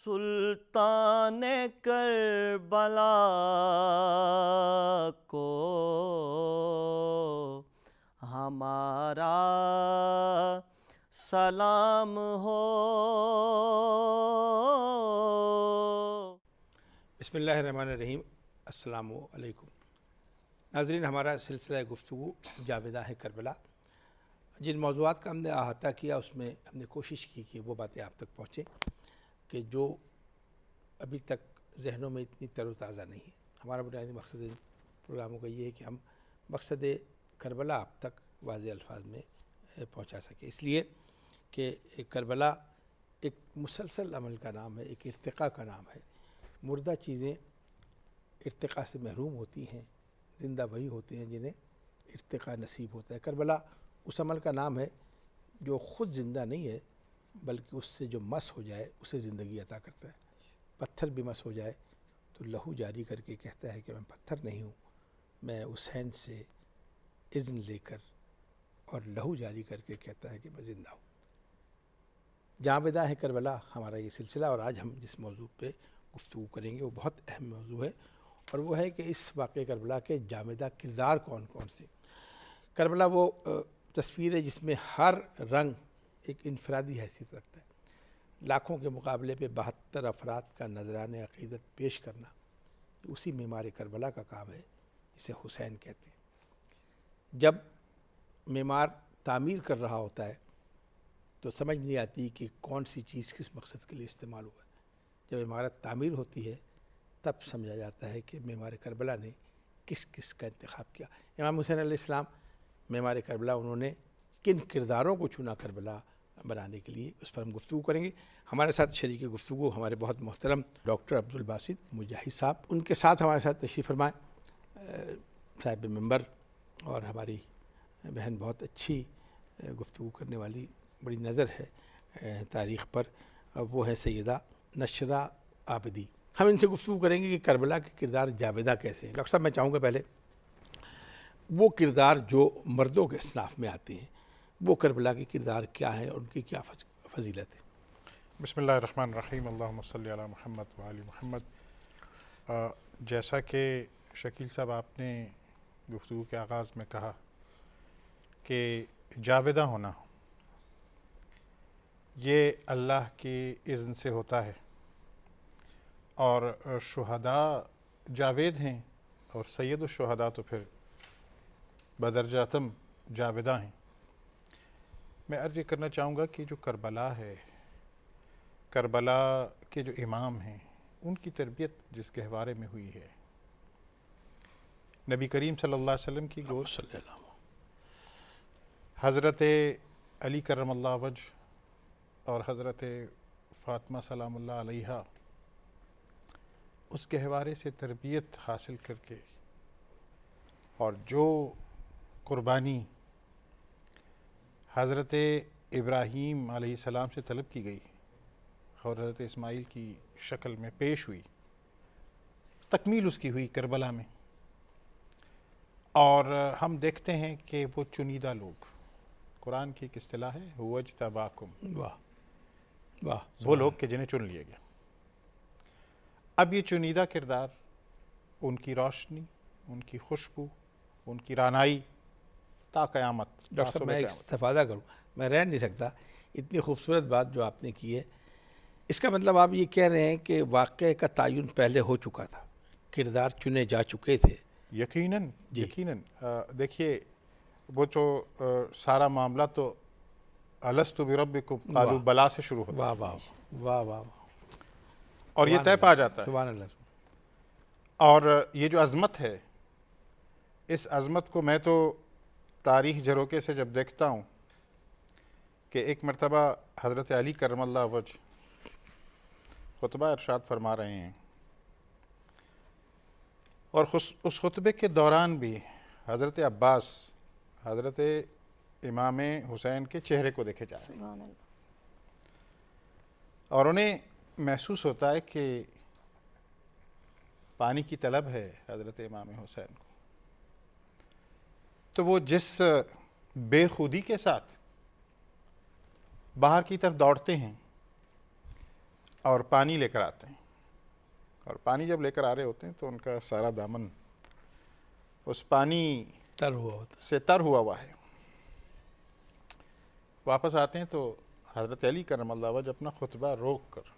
سلطان کربلا کو ہمارا سلام ہو۔ بسم اللہ الرحمن الرحیم۔ السلام علیکم ناظرین، ہمارا سلسلہ گفتگو جاویداں کربلا، جن موضوعات کا ہم نے احاطہ کیا اس میں ہم نے کوشش کی کہ وہ باتیں آپ تک پہنچیں کہ جو ابھی تک ذہنوں میں اتنی تر و تازہ نہیں ہے۔ ہمارا بنیادی مقصد ان پروگراموں کا یہ ہے کہ ہم مقصد کربلا آپ تک واضح الفاظ میں پہنچا سکیں، اس لیے کہ کربلا ایک مسلسل عمل کا نام ہے، ایک ارتقاء کا نام ہے۔ مردہ چیزیں ارتقاء سے محروم ہوتی ہیں، زندہ وہی ہوتے ہیں جنہیں ارتقاء نصیب ہوتا ہے۔ کربلا اس عمل کا نام ہے جو خود زندہ نہیں ہے بلکہ اس سے جو مس ہو جائے اسے زندگی عطا کرتا ہے۔ پتھر بھی مس ہو جائے تو لہو جاری کر کے کہتا ہے کہ میں پتھر نہیں ہوں، میں حسین سے اذن لے کر اور لہو جاری کر کے کہتا ہے کہ میں زندہ ہوں۔ جاویداں کربلا ہمارا یہ سلسلہ، اور آج ہم جس موضوع پہ گفتگو کریں گے وہ بہت اہم موضوع ہے، اور وہ ہے کہ اس واقعہ کربلا کے جاویداں کردار کون کون سے۔ کربلا وہ تصویر ہے جس میں ہر رنگ ایک انفرادی حیثیت رکھتا ہے۔ لاکھوں کے مقابلے پہ 72 افراد کا نذران عقیدت پیش کرنا اسی معمار کربلا کا کام ہے جسے حسین کہتے ہیں۔ جب معمار تعمیر کر رہا ہوتا ہے تو سمجھ نہیں آتی کہ کون سی چیز کس مقصد کے لیے استعمال ہوا ہے۔ جب عمارت تعمیر ہوتی ہے تب سمجھا جاتا ہے کہ معمار کربلا نے کس کس کا انتخاب کیا۔ امام حسین علیہ السلام معمار کربلا، انہوں نے کن کرداروں کو چنا کربلا بنانے کے لیے، اس پر ہم گفتگو کریں گے۔ ہمارے ساتھ شریک گفتگو ہمارے بہت محترم ڈاکٹر عبدالباسط مجاہد صاحب، ان کے ساتھ ہمارے ساتھ تشریف فرمائیں صاحب منبر، اور ہماری بہن بہت اچھی گفتگو کرنے والی، بڑی نظر ہے تاریخ پر، وہ ہے سیدہ نشرہ عابدی۔ ہم ان سے گفتگو کریں گے کہ کربلا کے کردار جاویداں کیسے ہیں۔ ڈاکٹر صاحب، میں چاہوں گا پہلے وہ کردار جو مردوں کے اصناف میں آتے ہیں، وہ کربلا کے کردار کیا ہیں اور ان کی کیا فضیلت ہے؟ بسم اللہ الرحمن الرحیم، اللہم صلی علی محمد وآل محمد۔ جیسا کہ شکیل صاحب آپ نے گفتگو کے آغاز میں کہا کہ جاویداں ہونا یہ اللہ کی اذن سے ہوتا ہے، اور شہداء جاوید ہیں، اور سید الشہداء تو پھر بدرجاتم جاویداں ہیں۔ میں عرض یہ کرنا چاہوں گا کہ جو کربلا ہے، کربلا کے جو امام ہیں، ان کی تربیت جس گہوارے میں ہوئی ہے، نبی کریم صلی اللہ علیہ وسلم کی گود، حضرت علی کرم اللہ وجہ اور حضرت فاطمہ سلام اللہ علیہا، اس گہوارے سے تربیت حاصل کر کے، اور جو قربانی حضرت ابراہیم علیہ السلام سے طلب کی گئی اور حضرت اسماعیل کی شکل میں پیش ہوئی، تکمیل اس کی ہوئی کربلا میں۔ اور ہم دیکھتے ہیں کہ وہ چنیدہ لوگ، قرآن کی ایک اصطلاح ہے هُوَ اجْتَبَاكُمْ، واہ، وہ لوگ کہ جنہیں چن لیا گیا۔ اب یہ چنیدہ کردار، ان کی روشنی، ان کی خوشبو، ان کی رانائی تا قیامت۔ ڈاکٹر صاحب، میں ایک استفادہ کروں، میں رہ نہیں سکتا، اتنی خوبصورت بات جو آپ نے کی ہے، اس کا مطلب آپ یہ کہہ رہے ہیں کہ واقعے کا تعین پہلے ہو چکا تھا، کردار چنے جا چکے تھے؟ یقیناً، جی، یقیناً۔ دیکھیے، وہ جو سارا معاملہ تو الستُ بربکم قالوا بلا سے شروع ہوتا ہے، واہ واہ واہ واہ، اور یہ طے پا جاتا ہے۔ سبحان اللہ۔ اور یہ جو عظمت ہے، اس عظمت کو میں تو تاریخ جھروکے سے جب دیکھتا ہوں کہ ایک مرتبہ حضرت علی کرم اللہ وجہ خطبہ ارشاد فرما رہے ہیں، اور اس خطبے کے دوران بھی حضرت عباس، حضرت امام حسین کے چہرے کو دیکھے جا رہے ہیں، اور انہیں محسوس ہوتا ہے کہ پانی کی طلب ہے حضرت امام حسین کو، تو وہ جس بے خودی کے ساتھ باہر کی طرف دوڑتے ہیں اور پانی لے کر آتے ہیں، اور پانی جب لے کر آ رہے ہوتے ہیں تو ان کا سارا دامن اس پانی تر ہوا ہوتا سے تر ہوا ہے۔ واپس آتے ہیں تو حضرت علی کرم اللہ وجہ اپنا خطبہ روک کر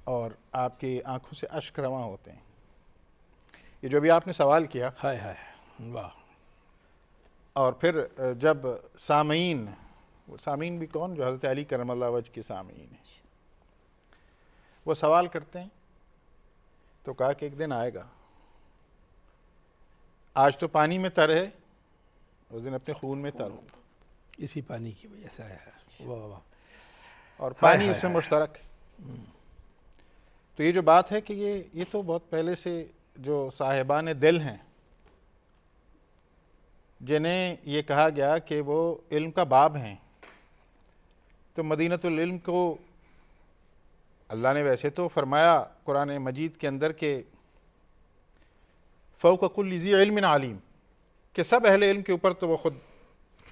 اور آپ کی آنکھوں سے اشک رواں ہوتے ہیں۔ یہ جو بھی آپ نے سوال کیا، ہائے ہائے واہ، اور پھر جب سامعین بھی کون؟ جو حضرت علی کرم اللہ وجہ کے سامعین ہیں، وہ سوال کرتے ہیں تو کہا کہ ایک دن آئے گا، آج تو پانی میں تر ہے، اس دن اپنے خون میں تر ہوگا، اسی پانی کی وجہ سے آیا ہے، واہ واہ، اور پانی اس میں مشترک ہے۔ تو یہ جو بات ہے کہ یہ تو بہت پہلے سے جو صاحبان دل ہیں، جنہیں یہ کہا گیا کہ وہ علم کا باب ہیں، تو مدینۃ العلم کو اللہ نے ویسے تو فرمایا قرآن مجید کے اندر کہ فوق کل ذی علم علیم، کہ سب اہل علم کے اوپر تو وہ خود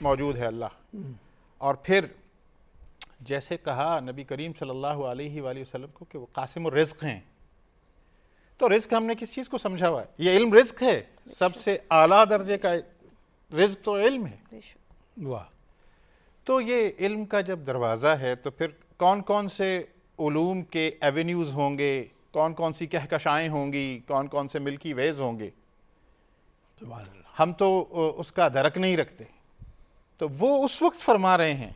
موجود ہے اللہ، اور پھر جیسے کہا نبی کریم صلی اللہ علیہ وآلہ وسلم کو کہ وہ قاسم الرزق ہیں، تو رزق ہم نے کس چیز کو سمجھا ہوا ہے؟ یہ علم رزق ہے، سب سے اعلیٰ درجے کا رزق تو علم ہے۔ واہ، تو یہ علم کا جب دروازہ ہے تو پھر کون کون سے علوم کے ایونیوز ہوں گے، کون کون سی کہکشائیں ہوں گی، کون کون سے ملکی ویز ہوں گے، سبحان اللہ، ہم تو اس کا درک نہیں رکھتے۔ تو وہ اس وقت فرما رہے ہیں،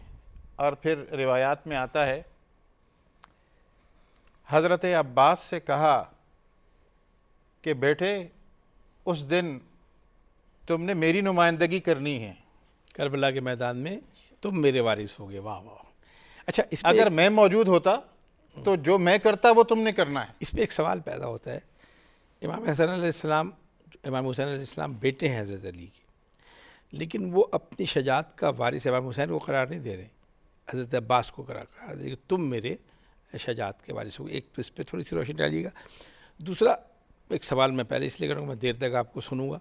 اور پھر روایات میں آتا ہے حضرت عباس سے کہا کہ بیٹے اس دن تم نے میری نمائندگی کرنی ہے، کربلا کے میدان میں تم میرے وارث ہوگے، واہ واہ۔ اچھا، اس اگر میں موجود ہوتا تو جو میں کرتا وہ تم نے کرنا ہے۔ اس پہ ایک سوال پیدا ہوتا ہے، امام حسن علیہ السلام، امام حسین علیہ السلام بیٹے ہیں حضرت علی کے، لیکن وہ اپنی شجاعت کا وارث امام حسین کو قرار نہیں دے رہے، حضرت عباس کو قرار دے کہ تم میرے شجاعت کے وارث ہو۔ ایک تو اس پہ تھوڑی سی روشنی ڈالیے گا۔ دوسرا ایک سوال میں پہلے اس لیے کروں گا، میں دیر تک آپ کو سنوں گا۔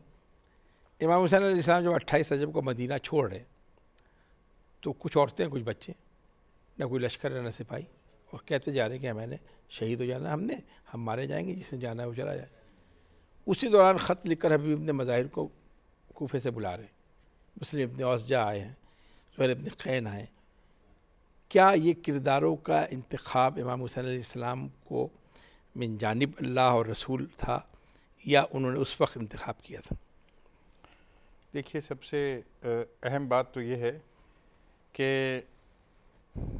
امام حسین علیہ السلام جب 28 رجب کو مدینہ چھوڑ رہے تو کچھ عورتیں کچھ بچے، نہ کوئی لشکر نہ سپاہی، اور کہتے جا رہے کہ ہمیں نے شہید ہو جانا، ہم مارے جائیں گے، جس نے جانا ہے وہ چلا جائے۔ اسی دوران خط لکھ کر حبیب ابن مظاہر کو کوفے سے بلا رہے، مسلم ابن اوسجا آئے ہیں، زہیر ابن قین آئے۔ کیا یہ کرداروں کا انتخاب امام حسین علیہ السلام کو من جانب اللہ اور رسول تھا، یا انہوں نے اس وقت انتخاب کیا تھا؟ دیکھیے، سب سے اہم بات تو یہ ہے کہ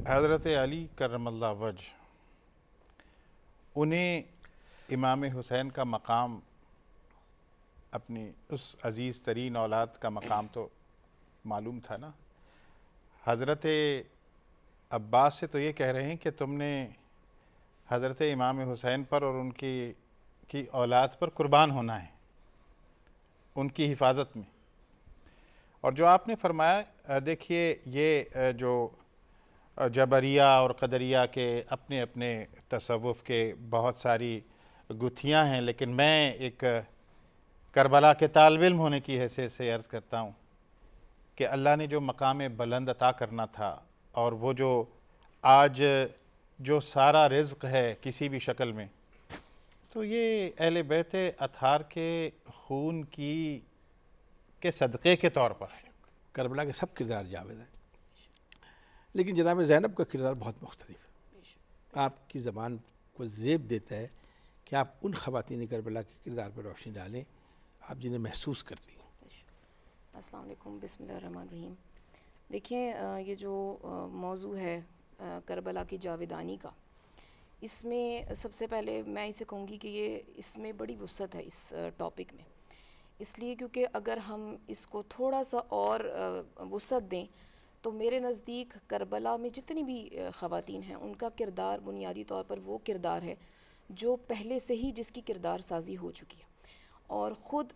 حضرت علی کرم اللہ وجہ انہیں امام حسین کا مقام، اپنی اس عزیز ترین اولاد کا مقام تو معلوم تھا نا۔ حضرت عباس سے تو یہ کہہ رہے ہیں کہ تم نے حضرت امام حسین پر اور ان کی اولاد پر قربان ہونا ہے، ان کی حفاظت میں۔ اور جو آپ نے فرمایا، دیکھیے یہ جو جبریہ اور قدریہ کے اپنے اپنے تصوف کے بہت ساری گتھیاں ہیں، لیکن میں ایک کربلا کے طالب علم ہونے کی حیثیت سے عرض کرتا ہوں کہ اللہ نے جو مقام بلند عطا کرنا تھا، اور وہ جو آج جو سارا رزق ہے کسی بھی شکل میں، تو یہ اہل بیت اطہار کے خون کے صدقے کے طور پر ہے۔ کربلا کے سب کردار جاوید ہیں، لیکن جناب زینب کا کردار بہت مختلف ہے۔ آپ کی زبان کو زیب دیتا ہے کہ آپ ان خواتین کربلا کے کردار پر روشنی ڈالیں آپ جنہیں محسوس کرتی ہیں۔ السلام علیکم، بسم اللہ الرحمن الرحیم۔ دیکھیں، یہ جو موضوع ہے کربلا کی جاویدانی کا، اس میں سب سے پہلے میں اسے کہوں گی کہ اس میں بڑی وسعت ہے اس ٹاپک میں، اس لیے کیونکہ اگر ہم اس کو تھوڑا سا اور وسعت دیں تو میرے نزدیک کربلا میں جتنی بھی خواتین ہیں ان کا کردار بنیادی طور پر وہ کردار ہے جو پہلے سے ہی جس کی کردار سازی ہو چکی ہے، اور خود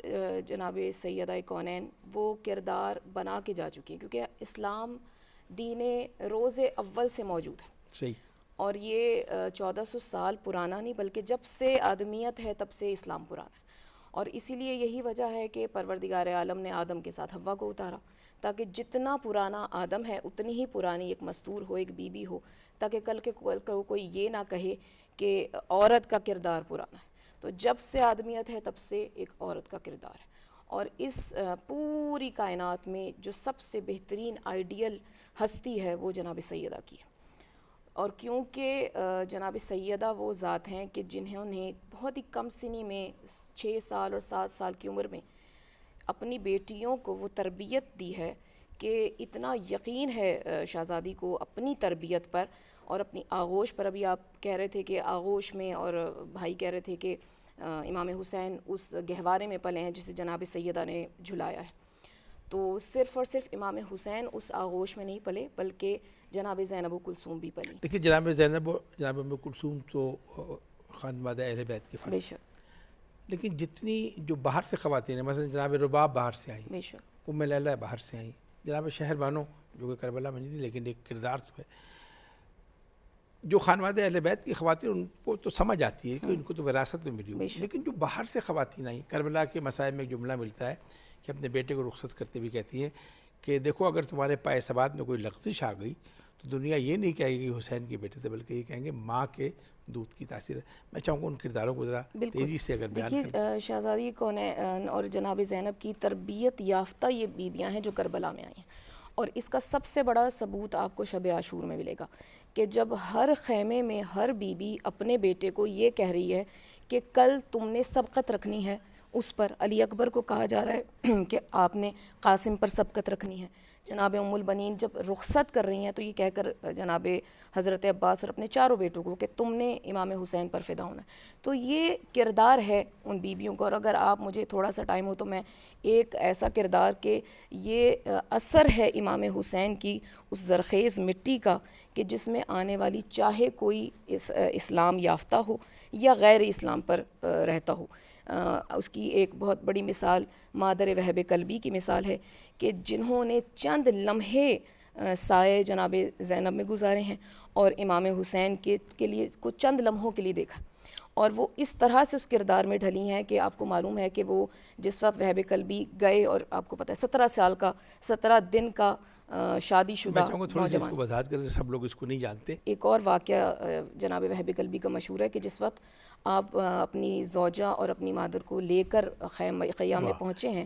جناب سیدہ کونین وہ کردار بنا کے جا چکی ہیں، کیونکہ اسلام دین روز اول سے موجود ہے، صحیح، اور یہ 1400 سال پرانا نہیں بلکہ جب سے آدمیت ہے تب سے اسلام پرانا ہے، اور اسی لیے یہی وجہ ہے کہ پروردگار عالم نے آدم کے ساتھ حوا کو اتارا، تاکہ جتنا پرانا آدم ہے اتنی ہی پرانی ایک مستور ہو، ایک بیوی ہو، تاکہ کل کو کوئی یہ نہ کہے کہ عورت کا کردار پرانا ہے۔ تو جب سے آدمیت ہے تب سے ایک عورت کا کردار ہے، اور اس پوری کائنات میں جو سب سے بہترین آئیڈیل ہستی ہے وہ جناب سیدہ کی ہے۔ اور کیونکہ جناب سیدہ وہ ذات ہیں کہ جنہوں نے بہت ہی کم سنی میں 6 سال اور 7 سال کی عمر میں اپنی بیٹیوں کو وہ تربیت دی ہے کہ اتنا یقین ہے شہزادی کو اپنی تربیت پر اور اپنی آغوش پر۔ ابھی آپ کہہ رہے تھے کہ آغوش میں، اور بھائی کہہ رہے تھے کہ امام حسین اس گہوارے میں پلے ہیں جسے جناب سیدہ نے جھلایا ہے، تو صرف اور صرف امام حسین اس آغوش میں نہیں پلے بلکہ جناب زینب و کلثوم بھی پلی۔ دیکھیے جناب زینب و جناب ام کلثوم تو خانوادہ اہل بیت کے فرد، بے شک لیکن جتنی جو باہر سے خواتین ہیں، مثلا جناب رباب باہر سے آئیں، بے شک ام لیلہ باہر سے آئیں، جناب شہر بانو جو کہ کربلا میں نہیں تھی لیکن ایک کردار تو ہے، جو خانوادہ اہل بیت کی خواتین ان کو تو سمجھ آتی ہے کہ ان کو تو وراثت میں ملی ہوئی، لیکن جو باہر سے خواتین آئیں، کربلا کے مسائل میں ایک جملہ ملتا ہے کہ اپنے بیٹے کو رخصت کرتے ہوئے کہتی ہیں کہ دیکھو اگر تمہارے پائے ثبات میں کوئی لغزش آ گئی تو دنیا یہ نہیں کہے گی حسین کے بیٹے تھے، بلکہ یہ کہیں گے ماں کے دودھ کی تاثیر ہے۔ میں چاہوں گا ان کرداروں کو ذرا تیزی سے اگر بیان کریں۔ دیکھیے شہزادی کونین اور جناب زینب کی تربیت یافتہ یہ بیویاں ہیں جو کربلا میں آئی ہیں، اور اس کا سب سے بڑا ثبوت آپ کو شب عاشور میں ملے گا کہ جب ہر خیمے میں ہر بیوی اپنے بیٹے کو یہ کہہ رہی ہے کہ کل تم نے سبقت رکھنی ہے اس پر۔ علی اکبر کو کہا جا رہا ہے کہ آپ نے قاسم پر سبقت رکھنی ہے۔ جناب ام البنین جب رخصت کر رہی ہیں تو یہ کہہ کر جناب حضرت عباس اور اپنے چاروں بیٹوں کو کہ تم نے امام حسین پر فدا ہونا ہے۔ تو یہ کردار ہے ان بیویوں کا، اور اگر آپ مجھے تھوڑا سا ٹائم ہو تو میں ایک ایسا کردار کہ یہ اثر ہے امام حسین کی اس زرخیز مٹی کا کہ جس میں آنے والی چاہے کوئی اسلام یافتہ ہو یا غیر اسلام پر رہتا ہو، اس کی ایک بہت بڑی مثال مادر وہب قلبی کی مثال ہے کہ جنہوں نے چند لمحے سائے جناب زینب میں گزارے ہیں اور امام حسین کے لیے کو چند لمحوں کے لیے دیکھا، اور وہ اس طرح سے اس کردار میں ڈھلی ہیں کہ آپ کو معلوم ہے کہ وہ جس وقت وہب قلبی گئے، اور آپ کو پتہ ہے 17 سال کا 17 دن کا شادی شدہ میں چاہوں گا تھوڑی سی اس نوجوان۔ کو وضاحت کریں، سب لوگ اس کو نہیں جانتے۔ ایک اور واقعہ جناب وہب قلبی کا مشہور ہے کہ جس وقت آپ اپنی زوجہ اور اپنی مادر کو لے کر خیام میں پہنچے ہیں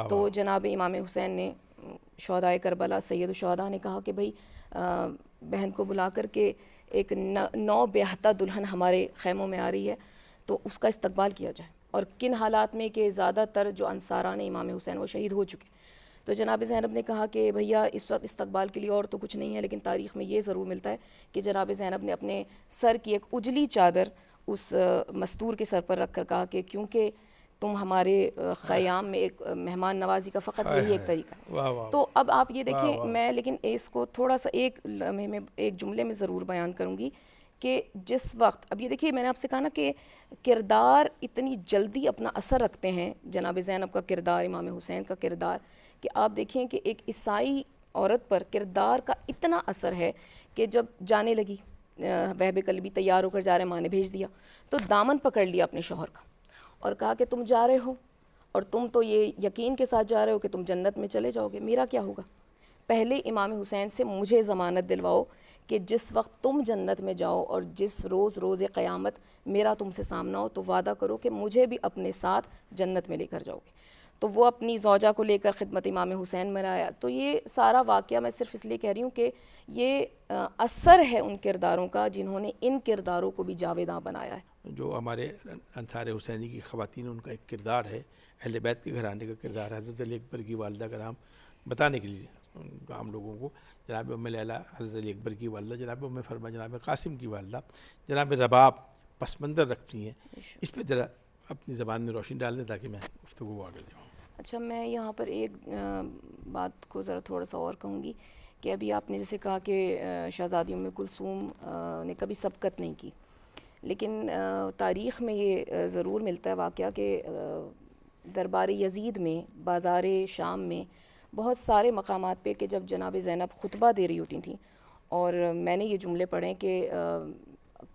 تو جناب امام حسین نے شہداء کربلا سید الشہداء نے کہا کہ بھئی بہن کو بلا کر کے ایک نو بیاہتہ دلہن ہمارے خیموں میں آ رہی ہے تو اس کا استقبال کیا جائے، اور کن حالات میں کہ زیادہ تر جو انصاران امام حسین وہ شہید ہو چکے۔ تو جناب زینب نے کہا کہ بھیا اس وقت استقبال کے لیے اور تو کچھ نہیں ہے، لیکن تاریخ میں یہ ضرور ملتا ہے کہ جناب زینب نے اپنے سر کی ایک اجلی چادر اس مستور کے سر پر رکھ کر کہا کہ کیونکہ تم ہمارے خیام میں ایک مہمان نوازی کا فقط یہی ایک طریقہ ہے۔ تو اب آپ یہ دیکھیں، میں لیکن اس کو تھوڑا سا ایک لمحے میں ایک جملے میں ضرور بیان کروں گی کہ جس وقت اب یہ دیکھیے میں نے آپ سے کہا نا کہ کردار اتنی جلدی اپنا اثر رکھتے ہیں، جناب زینب کا کردار، امام حسین کا کردار، کہ آپ دیکھیں کہ ایک عیسائی عورت پر کردار کا اتنا اثر ہے کہ جب جانے لگی وہب قلبی تیار ہو کر جا رہے، ماں نے بھیج دیا تو دامن پکڑ لیا اپنے شوہر کا اور کہا کہ تم جا رہے ہو اور تم تو یہ یقین کے ساتھ جا رہے ہو کہ تم جنت میں چلے جاؤ گے، میرا کیا ہوگا؟ پہلے امام حسین سے مجھے ضمانت دلواؤ کہ جس وقت تم جنت میں جاؤ اور جس روز قیامت میرا تم سے سامنا ہو تو وعدہ کرو کہ مجھے بھی اپنے ساتھ جنت میں لے کر جاؤ گے۔ تو وہ اپنی زوجہ کو لے کر خدمت امام حسین میں آیا۔ تو یہ سارا واقعہ میں صرف اس لیے کہہ رہی ہوں کہ یہ اثر ہے ان کرداروں کا جنہوں نے ان کرداروں کو بھی جاویداں بنایا ہے۔ جو ہمارے انصار حسینی کی خواتین ان کا ایک کردار ہے، اہل بیت کے گھرانے کا کردار ہے۔ حضرت علی اکبر کی والدہ کا نام بتانے کے لیے عام لوگوں کو، جناب ام لیلہ حضرت علی اکبر کی والدہ، جناب ام فرما جناب قاسم کی والدہ، جناب رباب پس منظر رکھتی ہیں، اس پہ ذرا اپنی زبان میں روشنی ڈال دیں تاکہ میں گفتگو کو آگے جاؤں۔ اچھا، میں یہاں پر ایک بات کو ذرا تھوڑا سا اور کہوں گی کہ ابھی آپ نے جیسے کہا کہ شہزادی ام کلثوم نے کبھی سبقت نہیں کی، لیکن تاریخ میں یہ ضرور ملتا ہے واقعہ کہ دربار یزید میں، بازار شام میں بہت سارے مقامات پہ کہ جب جناب زینب خطبہ دے رہی ہوتی تھیں، اور میں نے یہ جملے پڑھے کہ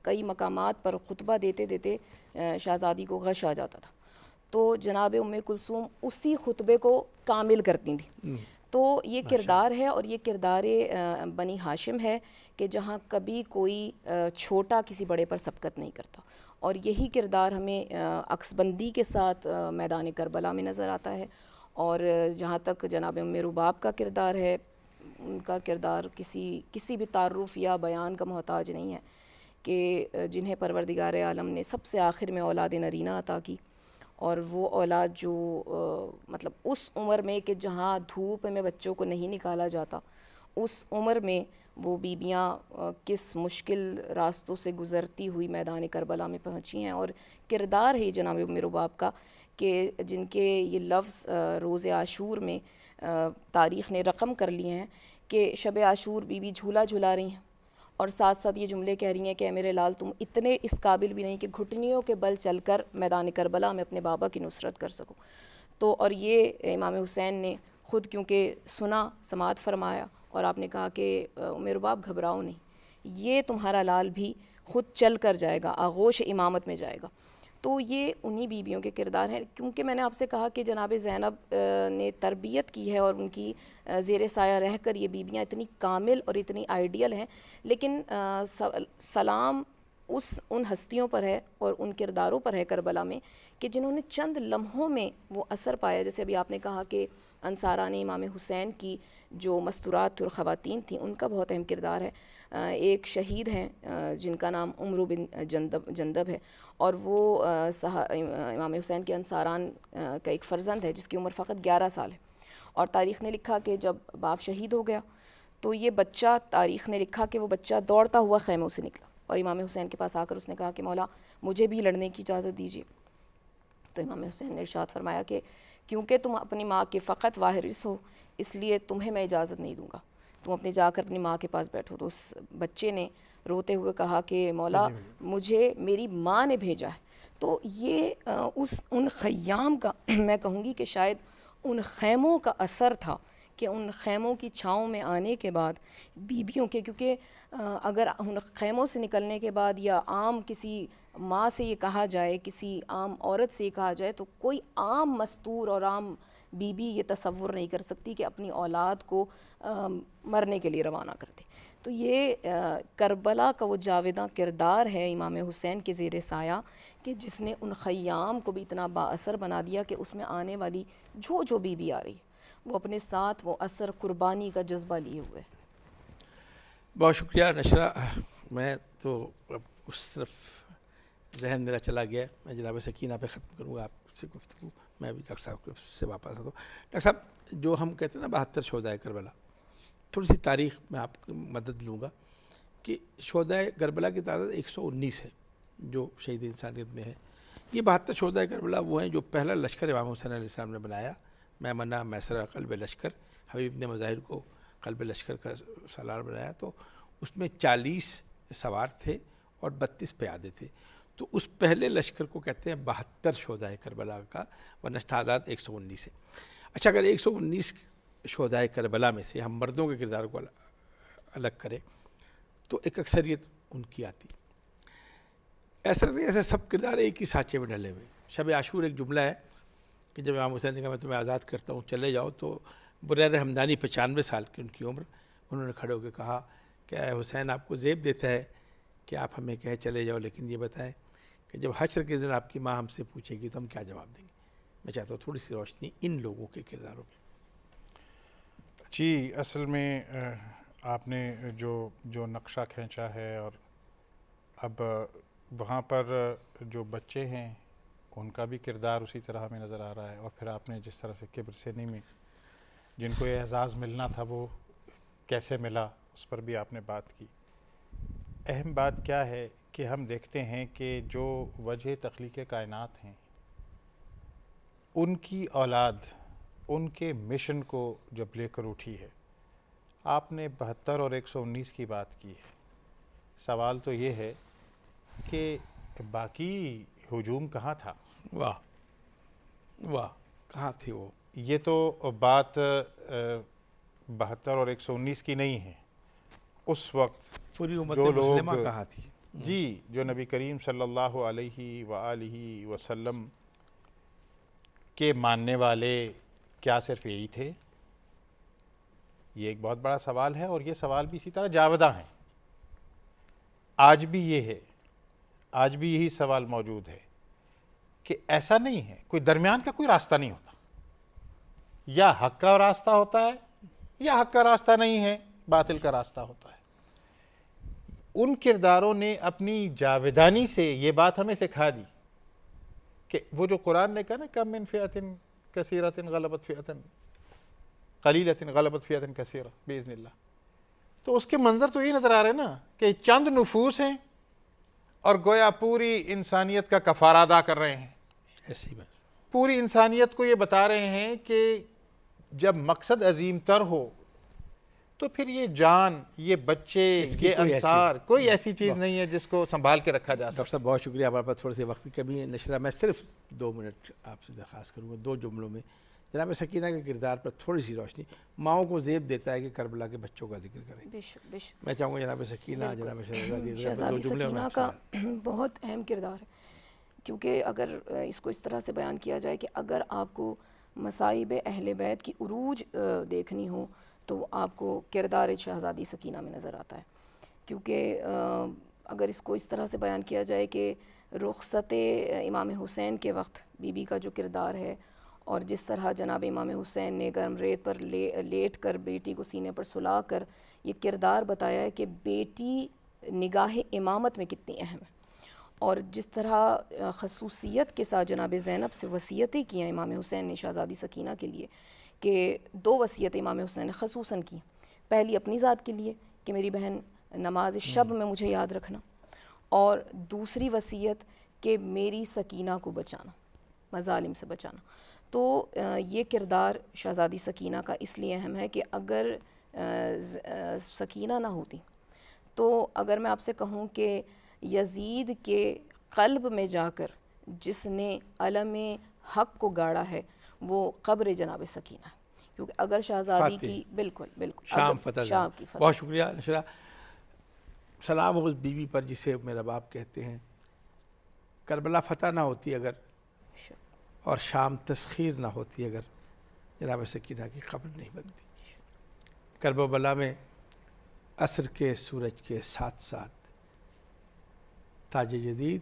کئی مقامات پر خطبہ دیتے دیتے شہزادی کو غش آ جاتا تھا، تو جناب ام کلثوم اسی خطبے کو کامل کرتی تھیں. تو یہ کردار ہے، اور یہ کردار بنی ہاشم ہے کہ جہاں کبھی کوئی چھوٹا کسی بڑے پر سبقت نہیں کرتا، اور یہی کردار ہمیں عکس بندی کے ساتھ میدان کربلا میں نظر آتا ہے. اور جہاں تک جناب ام رباب کا کردار ہے، ان کا کردار کسی بھی تعارف یا بیان کا محتاج نہیں ہے کہ جنہیں پروردگار عالم نے سب سے آخر میں اولاد نرینہ عطا کی، اور وہ اولاد جو مطلب اس عمر میں کہ جہاں دھوپ میں بچوں کو نہیں نکالا جاتا، اس عمر میں وہ بیبیاں کس مشکل راستوں سے گزرتی ہوئی میدان کربلا میں پہنچی ہیں. اور کردار ہے جناب ام رباب کا کہ جن کے یہ لفظ روز عاشور میں تاریخ نے رقم کر لیے ہیں کہ شب عاشور بی بی جھولا جھلا رہی ہیں، اور ساتھ ساتھ یہ جملے کہہ رہی ہیں کہ اے میرے لال تم اتنے اس قابل بھی نہیں کہ گھٹنیوں کے بل چل کر میدان کربلا میں اپنے بابا کی نصرت کر سکو. تو اور یہ امام حسین نے خود کیونکہ سنا، سماعت فرمایا، اور آپ نے کہا کہ ام رباب گھبراؤ نہیں، یہ تمہارا لال بھی خود چل کر جائے گا، آغوش امامت میں جائے گا. تو یہ انہی بیبیوں کے کردار ہیں. کیونکہ میں نے آپ سے کہا کہ جناب زینب نے تربیت کی ہے، اور ان کی زیر سایہ رہ کر یہ بیبیاں اتنی کامل اور اتنی آئیڈیل ہیں، لیکن سلام ان ہستیوں پر ہے اور ان کرداروں پر ہے کربلا میں کہ جنہوں نے چند لمحوں میں وہ اثر پایا. جیسے ابھی آپ نے کہا کہ انصاران امام حسین کی جو مستورات اور خواتین تھیں، ان کا بہت اہم کردار ہے. ایک شہید ہیں جن کا نام عمرو بن جندب ہے، اور وہ امام حسین کے انصاران کا ایک فرزند ہے جس کی عمر فقط 11 سال ہے. اور تاریخ نے لکھا کہ جب باپ شہید ہو گیا تو یہ بچہ، تاریخ نے لکھا کہ وہ بچہ دوڑتا ہوا خیموں سے نکلا، اور امام حسین کے پاس آ کر اس نے کہا کہ مولا مجھے بھی لڑنے کی اجازت دیجیے. تو امام حسین نے ارشاد فرمایا کہ کیونکہ تم اپنی ماں کے فقط وارث ہو، اس لیے تمہیں میں اجازت نہیں دوں گا، تم اپنے جا کر اپنی ماں کے پاس بیٹھو. تو اس بچے نے روتے ہوئے کہا کہ مولا مجھے میری ماں نے بھیجا ہے. تو یہ ان خیام کا میں کہوں گی کہ شاید ان خیموں کا اثر تھا کہ ان خیموں کی چھاؤں میں آنے کے بعد بیبیوں کے، کیونکہ اگر ان خیموں سے نکلنے کے بعد یا عام کسی ماں سے یہ کہا جائے، کسی عام عورت سے یہ کہا جائے، تو کوئی عام مستور اور عام بیوی یہ تصور نہیں کر سکتی کہ اپنی اولاد کو مرنے کے لیے روانہ کر دے. تو یہ کربلا کا وہ جاویداں کردار ہے امام حسین کے زیر سایہ کہ جس نے ان خیام کو بھی اتنا با اثر بنا دیا کہ اس میں آنے والی جو بیوی آ رہی وہ اپنے ساتھ وہ اثر قربانی کا جذبہ لیے ہوئے. بہت شکریہ نشرہ. میں تو اب اس طرف ذہن میرا چلا گیا. میں جناب سکینہ پہ ختم کروں گا آپ سے گفتگو. میں بھی ڈاکٹر صاحب سے واپس آتا ہوں. ڈاکٹر صاحب، جو ہم کہتے ہیں نا 72 شہدائے کربلا، تھوڑی سی تاریخ میں آپ کی مدد لوں گا کہ شہدائے کربلا کی تعداد 119 ہے جو شہید انسانیت میں ہے. یہ 72 شہدائے کربلا وہ ہیں جو پہلا لشکر امام حسین علیہ السلام نے بنایا. میمنہ میسرہ قلب لشکر، حبیب نے مظاہر کو قلب لشکر کا سالار بنایا. تو اس میں 40 سوار تھے اور 32 پیادے تھے. تو اس پہلے لشکر کو کہتے ہیں 72 شہدائے کربلا کا، ورنہ تعداد 119 ہے. اچھا، اگر 119 شہدائے کربلا میں سے ہم مردوں کے کردار کو الگ کریں تو ایک اکثریت ان کی آتی. ایسا لگتا ہے ایسے سب کردار ایک ہی سانچے میں ڈلے ہوئے. شب عاشور ایک جملہ ہے کہ جب امام حسین نے کہا میں تمہیں آزاد کرتا ہوں چلے جاؤ، تو بریر حمدانی 95 سال کی ان کی عمر، انہوں نے کھڑے ہو کے کہا کہ اے حسین، آپ کو زیب دیتا ہے کہ آپ ہمیں کہے چلے جاؤ، لیکن یہ بتائیں کہ جب حشر کے دن آپ کی ماں ہم سے پوچھے گی تو ہم کیا جواب دیں گے. میں چاہتا ہوں تھوڑی سی روشنی ان لوگوں کے کرداروں پہ. جی، اصل میں آپ نے جو نقشہ کھینچا ہے، اور اب وہاں پر جو بچے ہیں ان کا بھی کردار اسی طرح ہمیں نظر آ رہا ہے. اور پھر آپ نے جس طرح سے قبر سینی میں جن کو یہ اعزاز ملنا تھا وہ کیسے ملا، اس پر بھی آپ نے بات کی. اہم بات کیا ہے کہ ہم دیکھتے ہیں کہ جو وجہ تخلیق کائنات ہیں، ان کی اولاد ان کے مشن کو جب لے کر اٹھی ہے. آپ نے 72 اور 119 کی بات کی ہے. سوال تو یہ ہے کہ باقی ہجوم کہاں تھا؟ واہ واہ، کہاں تھی وہ؟ یہ تو بات 72 اور 119 کی نہیں ہے. اس وقت پوری امت جو مسلمہ لوگ کہاں تھی؟ جی، جو نبی کریم صلی اللہ علیہ وآلہ وسلم کہ ماننے والے کیا صرف یہی تھے؟ یہ ایک بہت بڑا سوال ہے، اور یہ سوال بھی اسی طرح جاوداں ہے. آج بھی یہ ہے، آج بھی یہی سوال موجود ہے کہ ایسا نہیں ہے، کوئی درمیان کا کوئی راستہ نہیں ہوتا. یا حق کا راستہ ہوتا ہے یا حق کا راستہ نہیں ہے، باطل کا راستہ ہوتا ہے. ان کرداروں نے اپنی جاودانی سے یہ بات ہمیں سکھا دی کہ وہ جو قرآن نے کہا نا، کم من فئۃ کثیرۃ غلبت فئۃ قلیلۃ غلبت فئۃ کثیرہ باذن اللہ. تو اس کے منظر تو یہ نظر آ رہے ہیں نا کہ چند نفوس ہیں اور گویا پوری انسانیت کا کفارہ ادا کر رہے ہیں. ایسی بات. پوری انسانیت کو یہ بتا رہے ہیں کہ جب مقصد عظیم تر ہو تو پھر یہ جان، یہ بچے، اس کی یہ کوئی انصار، کوئی ایسی چیز نہیں ہے جس کو سنبھال کے رکھا جا سکے. ڈاکٹر صاحب بہت شکریہ. ہمارے پاس تھوڑے سے وقت کی کمی ہے. نشرہ میں صرف 2 منٹ آپ سے درخواست کروں گا، 2 جملوں میں جناب سکینہ کے کردار پر تھوڑی سی روشنی. ماؤں کو زیب دیتا ہے کہ کربلا کے بچوں کا ذکر کریں. بے شک بے شک. میں چاہوں گا جناب سکینہ، جناب شہزادی شہزادی سکینہ کا بہت اہم کردار ہے، کیونکہ اگر اس کو اس طرح سے بیان کیا جائے کہ اگر آپ کو مصائب اہل بیت کی عروج دیکھنی ہو تو آپ کو کردار شہزادی سکینہ میں نظر آتا ہے. کیونکہ اگر اس کو اس طرح سے بیان کیا جائے کہ رخصت امام حسین کے وقت بی بی کا جو کردار ہے، اور جس طرح جناب امام حسین نے گرم ریت پر لیٹ کر بیٹی کو سینے پر سلا کر یہ کردار بتایا ہے کہ بیٹی نگاہ امامت میں کتنی اہم ہے. اور جس طرح خصوصیت کے ساتھ جناب زینب سے وصیتیں کی ہیں امام حسین نے شہزادی سکینہ کے لیے، کہ 2 وصیتیں امام حسین نے خصوصاً کی. پہلی اپنی ذات کے لیے کہ میری بہن نماز شب میں مجھے یاد رکھنا، اور دوسری وصیت کہ میری سکینہ کو بچانا، مظالم سے بچانا. تو یہ کردار شہزادی سکینہ کا اس لیے اہم ہے کہ اگر سکینہ نہ ہوتی تو اگر میں آپ سے کہوں کہ یزید کے قلب میں جا کر جس نے علم حق کو گاڑا ہے وہ قبر جناب سکینہ ہے. کیونکہ اگر شہزادی کی بالکل بالکل شام فتح. شام کی فتح. بہت شکریہ نشرہ. سلام ہو اس بیوی پر جسے میرا باپ کہتے ہیں. کربلا فتح نہ ہوتی اگر، اور شام تسخیر نہ ہوتی اگر، جناب سکینہ کی قبر نہیں بنتی. کرب و بلا میں عصر کے سورج کے ساتھ ساتھ تاج جدید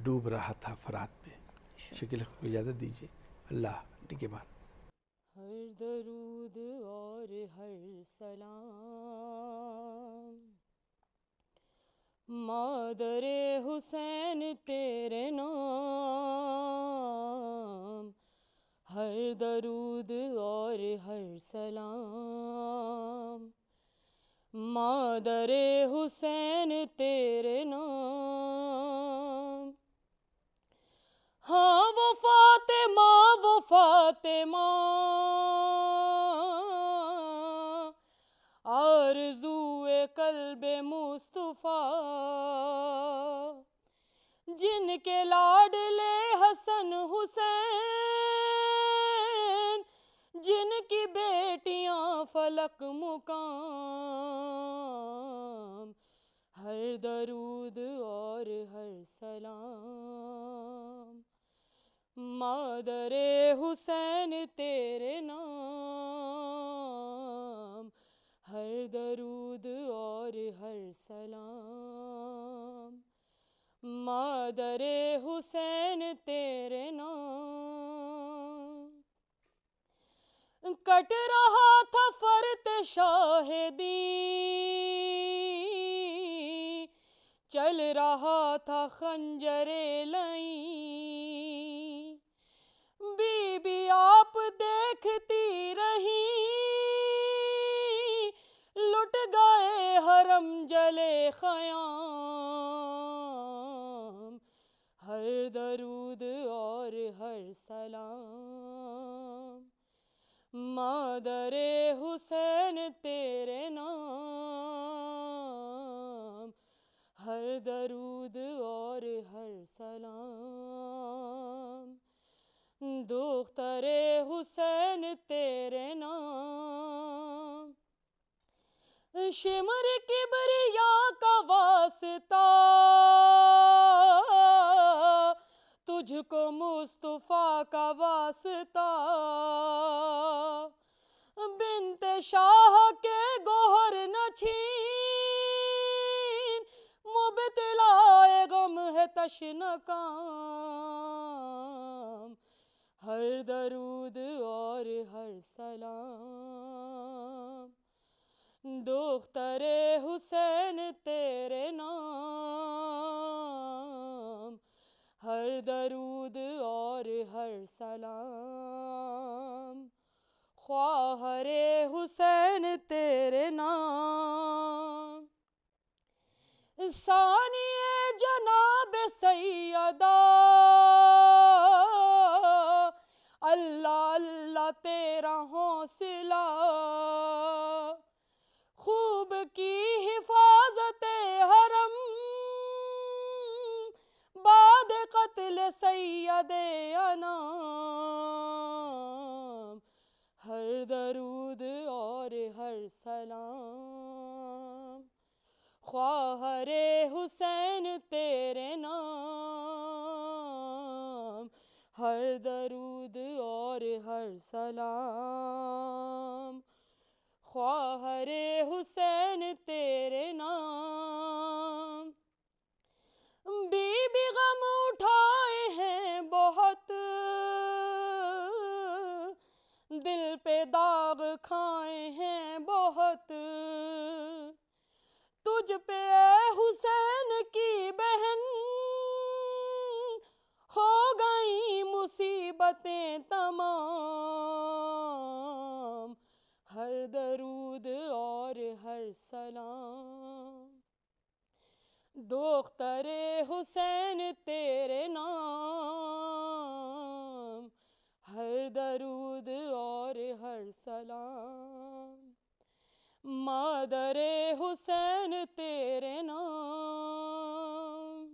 ڈوب رہا تھا فرات میں. شکیل کو اجازت دیجیے. اللہ نگہبان. ہر درود اور ہر سلام مادر حسین تیرے نام، ہر درود اور ہر سلام مادر حسین تیرے نام. ہاں وہ فاطمہ، وہ فاطمہ آرزوئے قلب مصطفیٰ، جن کے لاڈلے حسن حسین، جن کی بیٹیاں فلک مقام. ہر درود اور ہر سلام مادر حسین تیرے نام، ہر درود اور ہر سلام مادر حسین تیرے نام. کٹ رہا تھا فرت شاہدی، چل رہا تھا خنجر لئیں، بی بی آپ دیکھتی رہی، لٹ گئے حرم جلے خیام. ہر درود اور ہر سلام مادر حسین تیرے نام، ہر درود اور ہر سلام دختر حسین تیرے نام. شمر کبریا کا واسطہ تجھ کو مصطفیٰ کا واسطہ، واسطہ بنت شاہ کے گوہر نہ چھین مبتلا غم ہے تشنہ کام ہر درود اور ہر سلام دختر حسین تیرے نام ہر درود اور ہر سلام خواہر حسین تیرے نام ثانی جناب سیدہ اللہ اللہ تیرا حوصلہ خوب کی حفاظت حرم بعد قتل سید انام ہر درود اور ہر سلام خواہر حسین تیرے نام ہر درود اور ہر سلام خواہر حسین تیرے نام بی بی غم اٹھائے ہیں بہت دل پہ داغ کھائے ہیں بہت تجھ پہ اے حسین کی بہن ہو گئیں مصیبتیں تمام ہر درود اور ہر سلام دختر حسین تیرے نام ہر درود اور ہر سلام مادر حسین تیرے نام